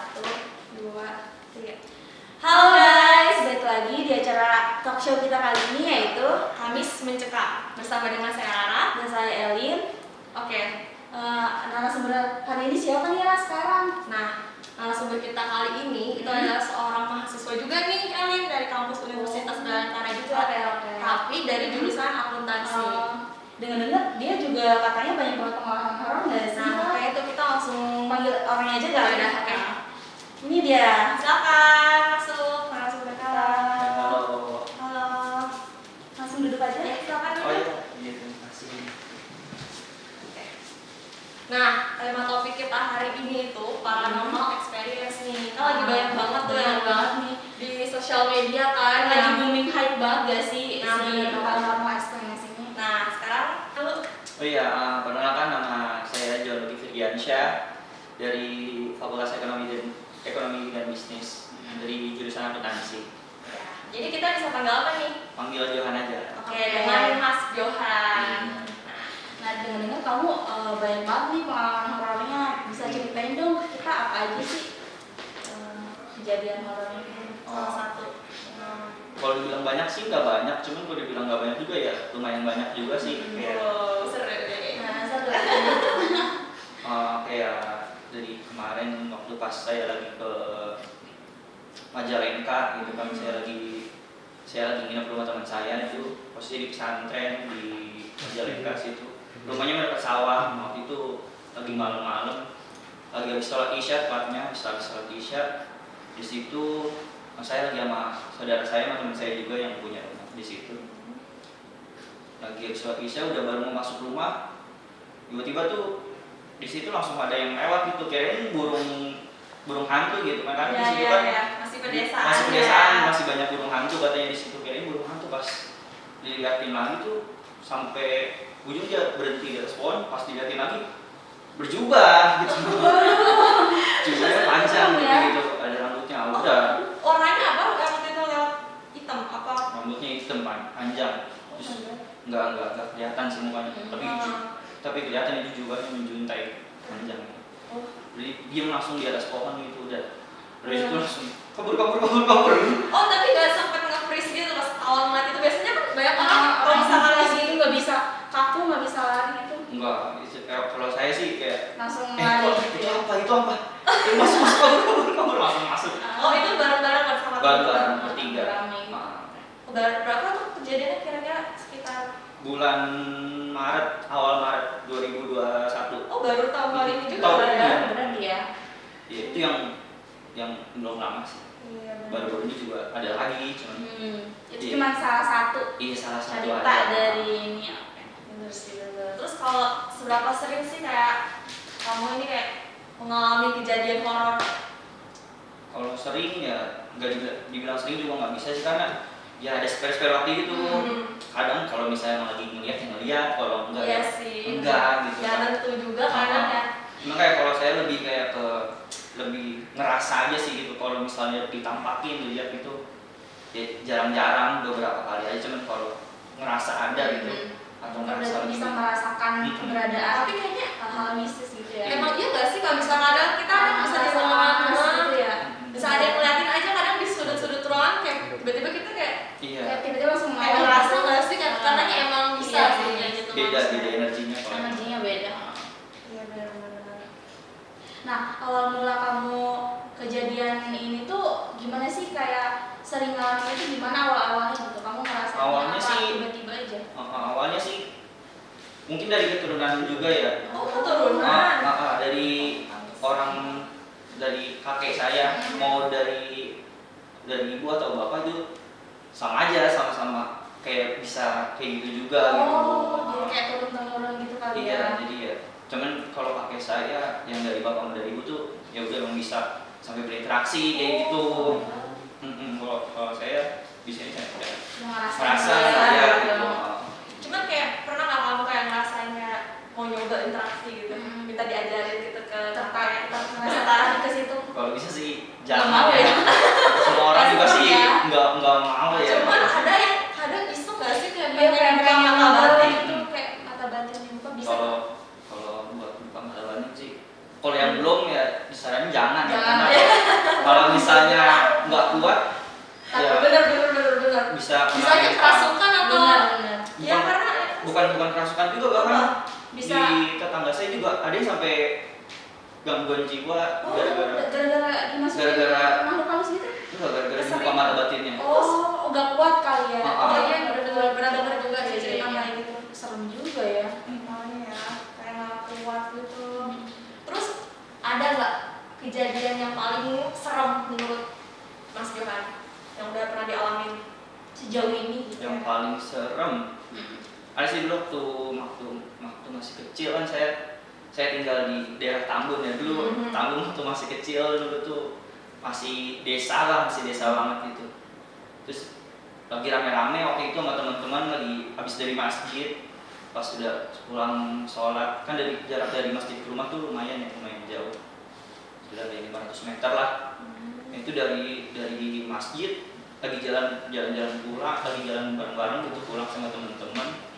1, 2, 3. Halo guys, balik lagi di acara talk show kita kali ini, yaitu Kamis Mencekam, bersama dengan saya Rara dan saya Elin. Oke, narasumber hari ini siapa nih ya sekarang? Nah, narasumber kita kali ini itu adalah seorang mahasiswa juga nih, Elin, dari kampus Universitas Bayangkara juga. Tapi dari jurusan akuntansi. Dengar-dengar dia juga katanya banyak banget pengalaman horor nggak sih? Nah, kayak itu kita langsung panggil orangnya aja kali ya. Oke. Ini dia, silakan masuk berkala. Halo. Halo. Langsung duduk aja ya, silakan duduk. Oh iya, terima kasih. Oke. Nah, tema topik kita hari ini itu paranormal experience nih. Kan lagi banyak banget tuh yang banget nih di sosial media kan, lagi booming hype banget gak sih si paranormal experience ini. Nah, sekarang dulu. Oh iya, perkenalkan nama saya John Firdiansyah dari Fakultas Ekonomi dan Bisnis dari jurusan akuntansi. Ya, jadi kita bisa panggil apa nih? Panggil Johan aja. Oke, dengan Mas Johan. Nah, dengar-dengar kamu banyak banget nih pengalaman horornya. Bisa ceritain dong kita apa aja sih kejadian horornya? Salah satu. Kalau dibilang banyak sih nggak banyak, cuman kalau dibilang nggak banyak juga ya lumayan banyak juga sih. Seru deh. Nah, seru. Kayak dari kemarin waktu pas saya lagi ke Majalengka gitu kan, saya lagi nginep rumah teman saya itu posisi di pesantren di Majalengka situ. Rumahnya mendekat sawah. Waktu itu lagi malam-malam, lagi habis sholat isya, tepatnya habis sholat isya. Di situ saya lagi sama saudara saya, sama teman saya juga yang punya rumah di situ. Lagi habis sholat isya, udah baru mau masuk rumah, tiba-tiba tuh di situ langsung ada yang lewat gitu, kirain burung hantu gitu kan. Di situ kan masih pedesaan. Masih banyak burung hantu katanya di situ, kirain burung hantu. Pas dilihatin lagi tuh sampai ujung dia berhenti di atas pohon, pas dilihatin lagi berjubah gitu. Jubahnya panjang gitu, ada rambutnya. Udah. Warnanya apa? Rambutnya lewat hitam apa? Rambutnya hitam panjang. Terus enggak kelihatan sih mukanya, tapi kelihatan itu jubahnya menjuntai panjang. Jadi dia langsung di atas pohon gitu udah. Dari situ langsung kabur. Oh, tapi nggak sempet nge-freeze gitu pas awal mati itu. Biasanya kan banyak orang kalau misalkan lagi itu nggak bisa kaku, nggak bisa lari gitu. Enggak, kalau saya sih kayak langsung lari gitu ya. Itu apa? Masuk kabur langsung masuk. Oh, itu bareng-bareng bersama Bareng bertiga. Berapa tuh kejadiannya kira-kira sekitar bulan Maret, awal Maret 2021. Oh, baru tahun kali ini juga berarti ya? Iya, itu yang belum lama sih. Iya, baru ini juga ada lagi, cuman itu cuma salah satu. Iya, salah satu cerita dari ini. Terus kalau seberapa sering sih kayak kamu ini kayak mengalami kejadian horor? Kalau sering ya nggak dibilang sering juga nggak bisa sih, karena ya ada spare waktu gitu. Kadang kalau misalnya lagi ngeliat, kalau enggak iya ya sih. enggak gitu. Ya tentu juga kadang ya. Cuma kayak kalau saya lebih kayak lebih ngerasa aja sih gitu. Kalau misalnya ditampakin dilihat gitu ya jarang-jarang, beberapa kali aja. Cuman kalau ngerasa ada gitu atau ngerasa bisa merasakan keberadaan. Tapi kayaknya hal mistis gitu ya. Emang iya nggak sih kalau misalnya kadang kita bisa di ruangan gitu ya. Bisa ada yang ngeliatin aja kadang di sudut-sudut ruangan kayak tiba-tiba kita kayak tiba-tiba langsung ngerasa nggak sih katanya emang bisa sih kayak gitu. Beda energinya. Energinya beda. Iya, benar. Nah, awal mula kamu kejadian ini tuh gimana sih, kayak sering ngalamin itu gimana awalnya gitu? Kamu ngerasa awalnya apa sih tiba-tiba aja? Awalnya sih mungkin dari keturunan juga ya. Oh, keturunan. Dari orang, dari kakek saya, mau dari ibu atau bapak itu sama aja, sama kayak bisa kayak gitu juga gitu. Jadi kayak turun-temurun gitu kali ya. Iya, jadi ya. Cuman kalau kakek saya yang dari bapak sama dari ibu tuh ya udah emang bisa sampai berinteraksi kayak gitu. Kalau saya bisa merasa ya gitu. Cuman kayak pernah nggak kamu kayak ngerasain kayak mau nyoba interaksi gitu, minta diajarin gitu ke tertarik ke situ? Kalau bisa sih Nggak jangan mau ya. Semua orang juga sih nggak mau ya. Cuman ada yang kadang iseng nggak sih kayak pengen buka mata batin gitu, kayak mata batin dibuka bisa. Kalau buat buka mata batin sih, kalau yang belum ya disaranin jangan. Jangan. Karena misalnya nggak kuat, Tapi ya bener. bisa Bisa aja kerasukan atau Benar. ya karena bukan kerasukan juga, bahkan bisa di tetangga saya juga ada yang sampai gangguan jiwa Gara-gara dimasukin Gara-gara- makhluk halus gitu. enggak gara-gara Kesering. dibuka mata batinnya. Oh, udah kuat kali ya. Ah, oh ah. iya bener pernah dengar juga sih Iya, cerita iya. kayak gitu. Serem juga ya. Makanya ya kayak nggak kuat gitu. Terus ada nggak kejadian yang paling serem menurut Mas Johan yang udah pernah dialamin sejauh ini gitu? Yang paling serem ada sih dulu waktu masih kecil kan, saya tinggal di daerah Tambun ya dulu. Mhm. Tambun waktu masih kecil dulu tuh masih desa banget gitu. Terus lagi rame-rame waktu itu sama teman-teman lagi habis dari masjid, pas sudah pulang sholat kan jarak dari masjid ke rumah tuh lumayan jauh, sudah dari 500 meter lah. Itu dari masjid lagi jalan-jalan pulang, lagi jalan bareng-bareng gitu pulang sama teman-teman.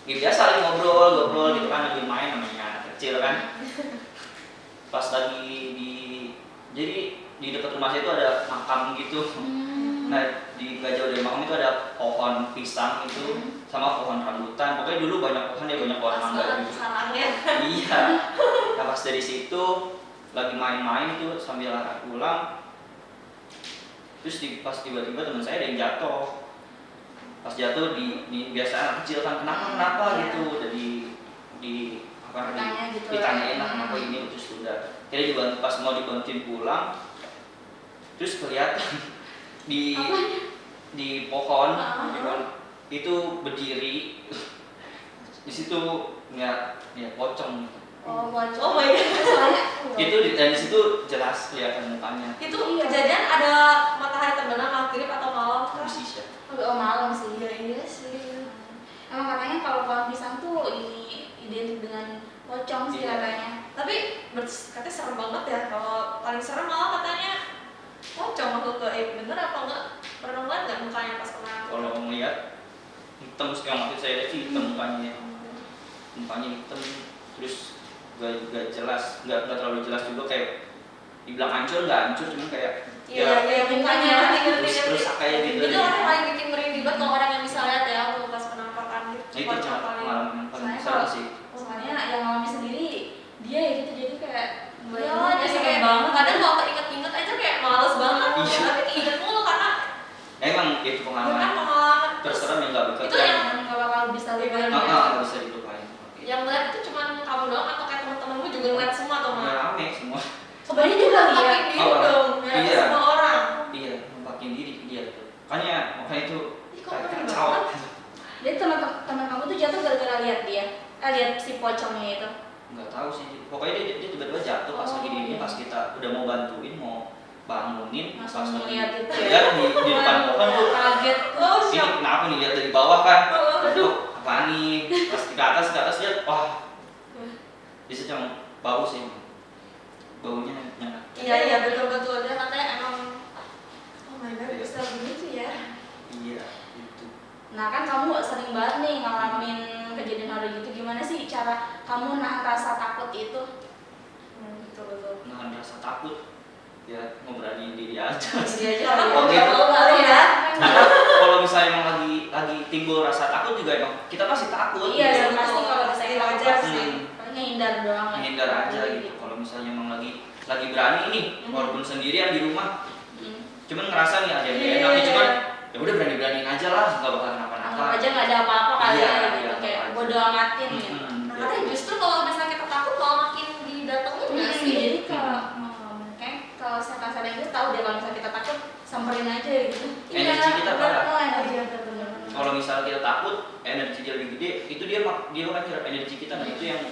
Ya biasa lagi ngobrol gitu kan, lagi main namanya anak kecil kan. Pas lagi jadi di dekat rumah saya itu ada makam gitu. Nah di gak jauh dari makam itu ada pohon pisang itu sama pohon rambutan. Pokoknya dulu banyak pohon pohon mangga gitu. Sarangnya. Iya. Nah pas dari situ lagi main-main itu sambil arah pulang. Terus pas tiba-tiba teman saya ada yang jatuh. Pas jatuh di biasa anak kecil kan kenapa gitu, Tanya gitu ditanyain ya. lah kenapa ini, terus sudah kira dibantu pas mau dibantuin pulang, terus kelihatan di pohon itu berdiri di situ ya pocong gitu. Oh, bocor. Oh my god. Soalnya Itu dan di situ jelas kelihatan mukanya. Itu Iya. kejadian ada matahari terbenam maghrib atau malam kan? Persis ya. oh, malam sih. Iya sih. Emang katanya kalau pohon pisang tuh ini identik dengan pocong sih Iya. katanya. Tapi katanya serem banget ya. Kalau paling serem malah katanya pocong waktu ke bener apa enggak? Pernah ngeliat nggak mukanya pas kemarin? Kalau ngeliat hitam, sekarang waktu saya lihat sih hitam mukanya hitam, terus gak jelas, nggak terlalu jelas juga, kayak dibilang hancur nggak hancur, cuman kayak Iya, mukanya terus kayak gitu. Itu orang yang paling bikin merinding banget kalau orang yang bisa lihat ya waktu pas penampakan gitu. Nah, itu Pocong paling. pengalaman yang paling Soalnya besar kalau- sih. Soalnya yang ngalamin sendiri dia ya gitu, jadi kayak Iya, jadi kayak kadang kalau keinget-inget aja kayak males banget. Iya. Tapi keinget mulu karena Emang itu itu kan pengalaman pengalaman. Terus terserem yang nggak bisa. itu yang nggak bakal bisa lupain. Nggak bisa dilupain. yang ngeliat itu cuma kamu doang atau kayak teman-temanmu juga ngeliat semua atau Nggak mah? rame semua. Sebenarnya juga nampakin diri Oh, dong, ya, iya. semua orang. Iya, nampakin diri dia tuh. Makanya itu Ih, kok ngeri kacau. banget. Jadi teman kamu tuh jatuh gara-gara lihat dia, lihat si pocongnya itu. Nggak tahu sih. Pokoknya dia tiba-tiba jatuh pas Oh, lagi di iya. pas kita udah mau bantuin, mau bangunin, Langsung pas lagi ngeliat itu. lihat di depan pohon tuh. Kaget. Oh, Ini siap. kenapa nih, lihat dari bawah kan? Aduh. Aduh, apa nih? Pas ke atas lihat, wah. Bisa cuma bau sih. Baunya nyengat. Iya betul dia katanya emang oh my god bisa begitu ya. Iya, itu. Nah kan kamu sering banget nih ngalamin kejadian horor gitu. Gimana sih cara kamu nahan rasa takut itu? Betul. Nahan rasa takut. Ya, mau berani diri aja. Jadi aja Karena kali mau Oke. nggak mau kali ya. Karena kalau misalnya emang lagi timbul rasa takut juga emang kita pasti takut. Iya, gitu. yang pasti kalau Pasti misalnya wajar takut sih. paling ngehindar doang. Menghindar aja gitu. Kalau misalnya emang lagi berani nih, walaupun sendirian di rumah, cuman ngerasa nih ada yang Iya, enak nih, iya, cuman iya. ya udah berani-beraniin aja lah, nggak bakal kenapa-napa. Anggap aja nggak ada apa-apa kali Iya, ya iya, gitu, kayak anggap aja. bodo amatin ya. Nah, katanya justru kalau misalnya kita takut malah makin didatengin nggak sih? Jadi kayak kalau setan-setan itu tahu deh kalau misalnya kita takut samperin aja gitu. Energi kita parah. Oh, energi bener-bener. Kalau misalnya kita takut, energi dia lebih gede, itu dia akan nyerap energi kita. Nah itu yang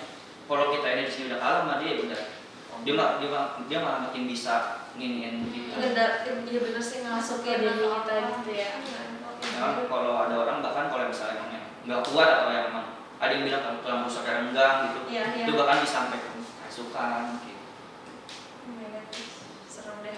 kalau kita energinya udah kalah sama dia udah, dia malah makin bisa nginiin kita. Iya bener sih Masuk ke diri kita gitu ya. Nah, kalau ada orang bahkan kalau misalnya emang nggak kuat atau yang emang ada yang bilang kalau tulang rusaknya renggang gitu, Iya. itu bahkan bisa sampai kerasukan gitu. Oh my god, serem deh.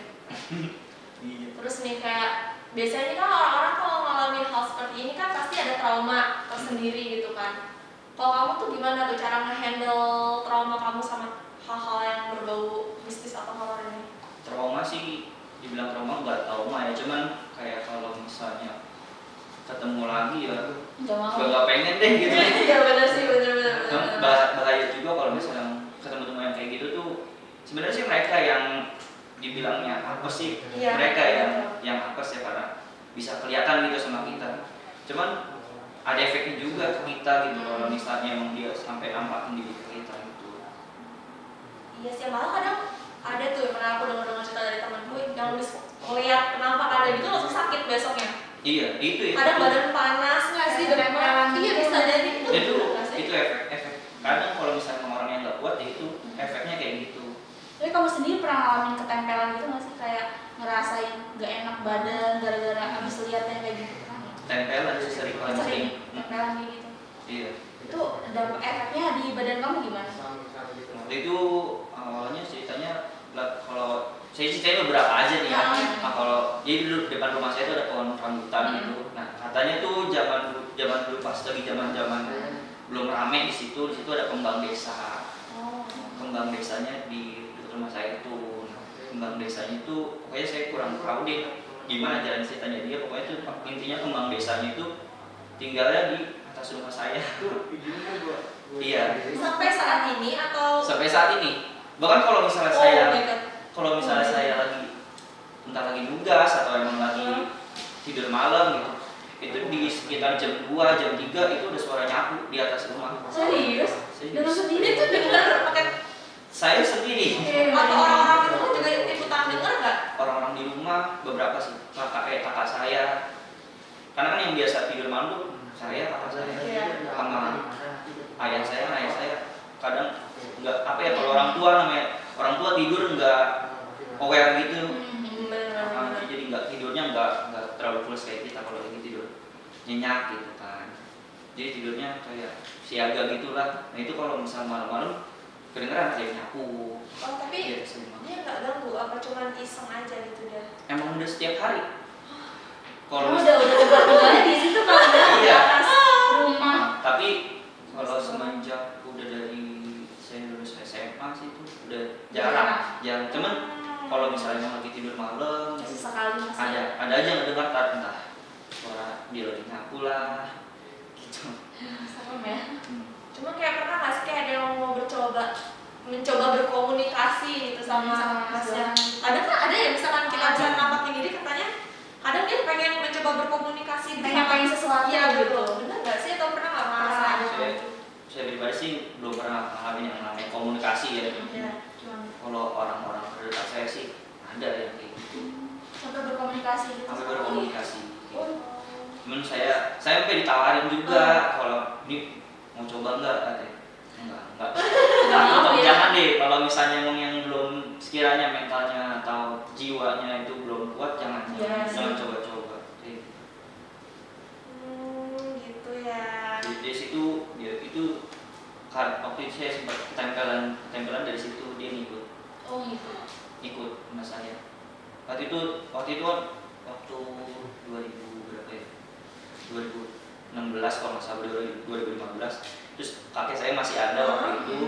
Iya. Terus nih kayak biasanya kan orang-orang kalau ngalamin hal seperti ini kan pasti ada trauma tersendiri gitu kan. Kalau kamu tuh gimana tuh cara nge-handle trauma kamu sama hal-hal yang berbau mistis atau horor ini? Trauma sih cuman kayak kalau misalnya ketemu lagi ya Nggak mau. gak pengen deh gitu. Iya benar sih, benar. Bahaya juga kalau misalnya ketemu teman yang kayak gitu tuh. Sebenarnya sih mereka yang dibilangnya apa sih, Iya. mereka yang apa sih, karena bisa kelihatan gitu sama kita. Cuman ada efeknya juga ke kita gitu kalau misalnya emang dia sampai nampakin diri ke kita gitu. Iya sih, malah kadang ada tuh yang pernah aku dengar cerita dari temanku yang habis ngeliat penampakan ada gitu langsung sakit besoknya. Iya, itu ya. Kadang badan panas nggak sih, Ketempelan iya gitu. bisa jadi Itu nggak sih? itu efek. Kadang kalau misalnya orang yang nggak kuat ya itu efeknya kayak gitu. Tapi kamu sendiri pernah ngalamin ketempelan gitu nggak sih, kayak ngerasain gak enak badan gara-gara abis liatnya kayak gitu pernah nggak? Tempelan sih sering paling sering. Sering ketempelan kayak gitu. Iya. Itu dampak efeknya di badan kamu gimana? Waktu itu awalnya ceritanya kalau saya beberapa aja nih ya. Nah, kalau jadi dulu depan rumah saya itu ada pohon rambutan gitu. Nah, katanya tuh zaman dulu pas lagi zaman belum rame di situ ada kembang desa. Oh. Kembang desanya di dekat rumah saya itu. Nah, kembang desanya itu pokoknya saya kurang tahu deh gimana jalan ceritanya dia. Pokoknya itu intinya kembang desanya itu tinggalnya di atas rumah saya. Iya. Sampai saat ini atau Sampai saat ini. Bahkan kalau misalnya saya lagi entah lagi nugas atau emang lagi tidur malam gitu, itu di sekitar jam 2, jam 3 itu udah suara nyapu di atas rumah. Serius? Dengan sendiri itu dengar pakai Saya sendiri. atau orang-orang itu juga ikutan dengar nggak? Orang-orang di rumah beberapa sih, kakak saya. Karena kan yang biasa tidur malam tuh saya, kakak saya, Iya. sama ayah saya. Kadang nggak apa ya, kalau orang tua tidur nggak aware gitu. Benar. Jadi nggak tidurnya nggak terlalu pulas kayak kita kalau lagi tidur nyenyak gitu kan. Jadi tidurnya kayak siaga gitulah. Nah itu kalau misal malam-malam kedengeran kayak nyapu. Oh tapi Iya, sering banget. dia nggak ganggu apa cuman iseng aja gitu dia? Emang udah setiap hari. Kalau Oh, udah tinggalnya di situ kalau udah di Iya. atas rumah. Tapi kalau semenjak udah dari saya lulus SMA sih itu udah jarang. Cuman kalau misalnya lagi tidur malam Sesekali masih. ada aja ngedengar entah suara dia lagi nyapu lah gitu. Serem ya. Cuma kayak pernah nggak sih kayak ada yang mau mencoba berkomunikasi gitu sama pasien? Ada ya misalkan kita bisa nampakin diri katanya kadang dia pengen mencoba berkomunikasi Pengen sesuatu iya gitu. benar nggak sih atau pernah nggak merasa ada Saya pribadi sih belum pernah ngalamin yang namanya komunikasi ya. ya Kalau orang-orang terdekat saya sih ada yang kayak gitu, Sampai berkomunikasi gitu. sampai sama berkomunikasi. oh Cuman saya sampai ditawarin juga kalau ini mau coba enggak katanya. Enggak. Atau ya. jangan deh, kalau misalnya emang yang belum sekiranya mentalnya atau jiwanya itu belum kuat jangan Iya jangan sih. coba-coba. gitu ya Di situ dia itu kan waktu itu saya sempat ketempelan dari situ dia ngikut Oh gitu. sama saya. Waktu itu waktu 2000 berapa ya? 2016 kalau nggak salah, 2015. Terus kakek saya masih ada waktu itu.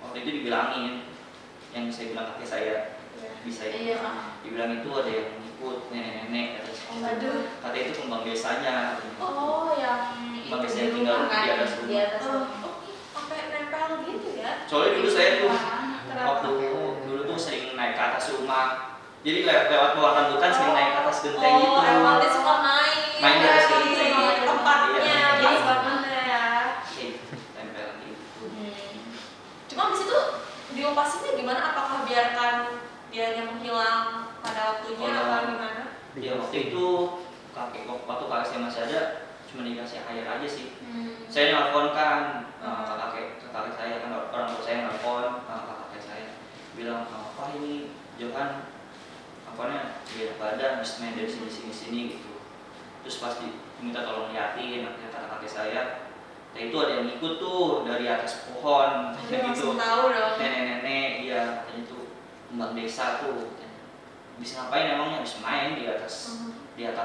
Waktu itu dibilangin, yang saya bilang kakek saya bisa itu. Iya. Dibilang itu ada yang ikut nenek-nenek kata. Aduh. Kata itu kembang desanya. Oh, yang Bang itu saya di tinggal rumah kan? di atas rumah. Di atas rumah. Sampai nempel gitu ya Soalnya dulu saya tuh Kenapa? waktu dulu tuh sering naik ke atas rumah. Jadi lewat bawah rambutan sering naik ke atas genteng gitu. Oh, emang dia suka Main di atas dari genteng. tempatnya, Iya. pas banget ya. Tempel gitu. Cuma abis itu diopasinnya gimana? Apakah biarkan dia menghilang pada waktunya Oh, atau gimana? Ya waktu itu waktu kakek saya masih ada cuma dikasih air aja sih. Saya nelfon kan ke kakek saya kan, orang tua saya nelfon kakek saya bilang apa ini Johan apanya biar badan habis main dari sini gitu. Terus pasti minta tolong liatin kata kakek saya. Nah itu ada yang ikut tuh dari atas pohon Dia kayak gitu. langsung tahu dong. Nenek-nenek dia katanya tuh kembang desa tuh. Bisa ngapain emangnya? Bisa main di atas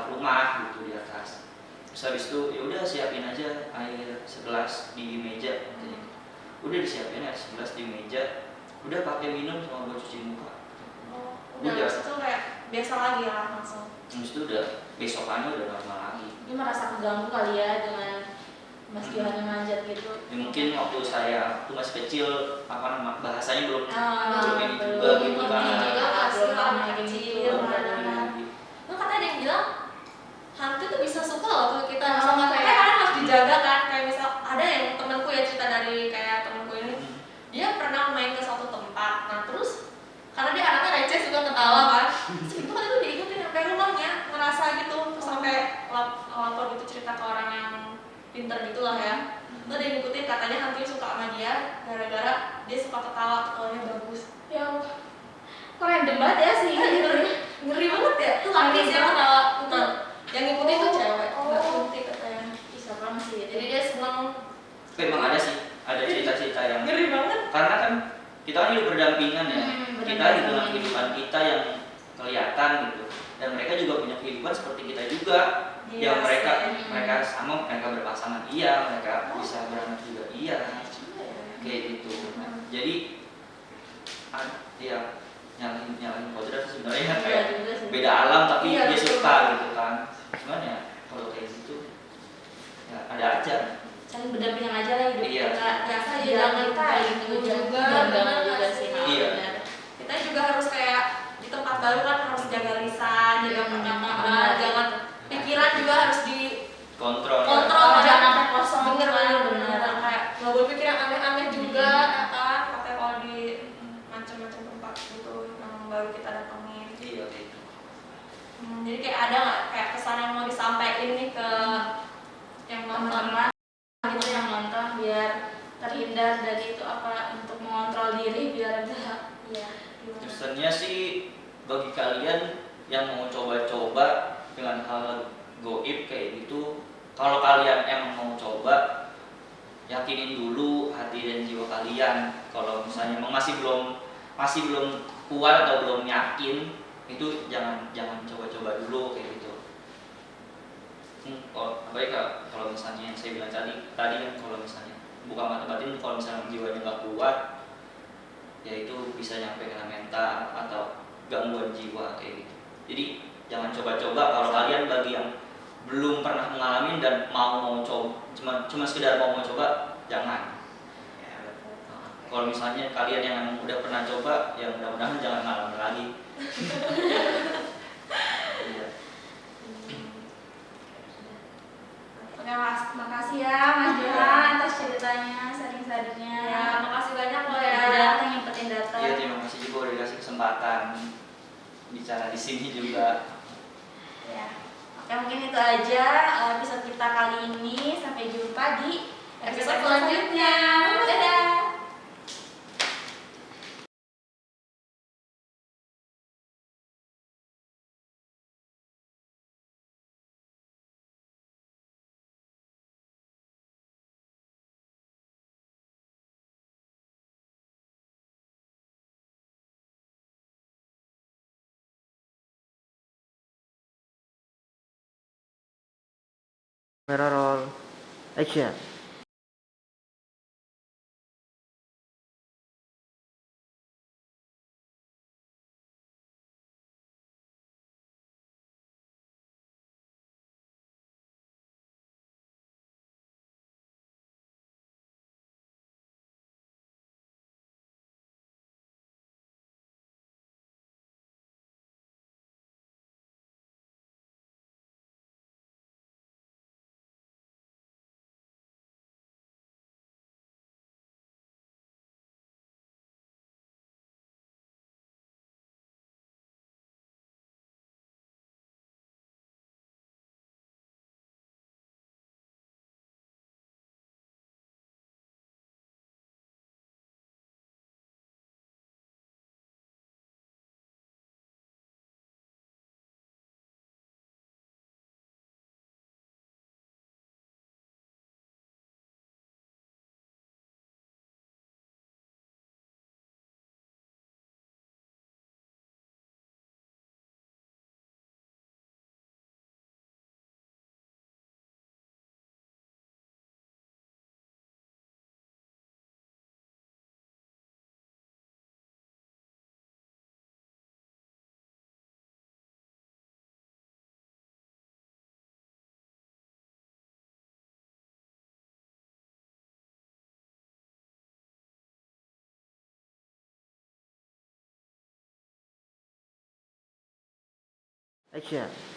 rumah gitu, di atas. Terus habis itu ya udah siapin aja air segelas di meja katanya. Udah disiapin air segelas di meja. Udah pakai minum sama buat cuci muka. Udah Udah. itu kayak biasa lagi ya langsung. Habis itu udah besokannya udah normal lagi. Dia merasa keganggu kali ya dengan Mas Johan yang manjat gitu. Ya, mungkin waktu saya tuh masih kecil apa nama bahasanya belum Ah, ini juga belum gitu ini kan. juga Masih belum orang kayak kecil, gitu. Belum kan. ada. Lu katanya ada yang bilang hantu tuh bisa suka loh kalau kita Oh, misalnya kayak- kayak kan harus dijaga kan, kayak misal ada yang temanku ya cerita dari kayak temanku ini, dia pernah main ke suatu tempat, nah terus karena dia anaknya receh suka ketawa kan, terus itu kan itu diikutin sampai rumahnya, ngerasa gitu, terus sampai lapor gitu cerita ke orang yang pinter gitulah ya, terus dia ngikutin katanya hantunya suka sama dia gara-gara dia suka ketawa, ketawanya bagus. Ya kok random banget ya sih gitu. Ngeri banget ya, tuh laki sih yang ketawa, itu yang ngikutin tuh cewek, nggak berhenti katanya. Ih, serem sih. Jadi dia seneng. Tapi emang ada sih, ada cerita-cerita yang Ngeri banget. karena kan kita kan hidup berdampingan ya. Kita berdampingan. dengan kehidupan kita yang kelihatan gitu. Dan mereka juga punya kehidupan seperti kita juga. Iya Yang mereka sih. mereka sama, mereka berpasangan iya, mereka bisa beranak juga iya. Kayak gitu. Jadi ya nyalahin kodrat sebenarnya Iya kayak juga sih. beda alam tapi Iya, dia betul. suka gitu kan. Cuman ya kalau kayak gitu ya ada aja. Saling berdampingan aja lah hidup Iya. kita. Biasa aja, Jangan jangan kita ganggu juga, jangan benar ganggu juga nggak sih. sih? Iya. Benar. Kita juga harus kayak di tempat baru kan harus jaga lisan, jaga perkataan, benar. jangan pikiran juga harus di Kontrol. kontrol, Oh, jangan sampai kosong. bener Benar. bener kayak nggak boleh pikir yang aneh-aneh juga ya kan, katanya kalau di macam-macam tempat gitu yang baru kita datengin. Iya kayak gitu. Jadi kayak ada nggak kayak pesan yang mau disampaikan nih ke yang nonton? Teman-teman gitu yang nonton biar terhindar dari itu apa untuk mengontrol diri biar enggak Iya. gimana? Pesannya sih bagi kalian yang mau coba-coba dengan hal goib kayak gitu, kalau kalian emang mau coba, yakinin dulu hati dan jiwa kalian. Kalau misalnya emang masih belum kuat atau belum yakin, itu jangan coba-coba dulu kayak gitu. Baik kalau misalnya yang saya bilang tadi kan kalau misalnya buka mata batin, kalau misalnya jiwanya nggak kuat, ya itu bisa nyampe kena mental atau gangguan jiwa kayak gitu. Jadi jangan coba-coba kalau kalian bagi yang belum pernah mengalami dan mau coba, cuma sekedar mau coba, jangan. Kalau misalnya kalian yang emang udah pernah coba, ya mudah-mudahan jangan ngalamin lagi. Iya. Oke Mas, makasih ya Mas Johan atas ceritanya, sharing-sharingnya. Ya, makasih banyak loh Udah ya. datang nyempetin datang. Iya, terima kasih juga udah dikasih kesempatan bicara di sini juga. Ya. Oke, mungkin itu aja episode kita kali ini. Sampai jumpa di Episode selanjutnya. Dadah. Camera roll. Action. Action.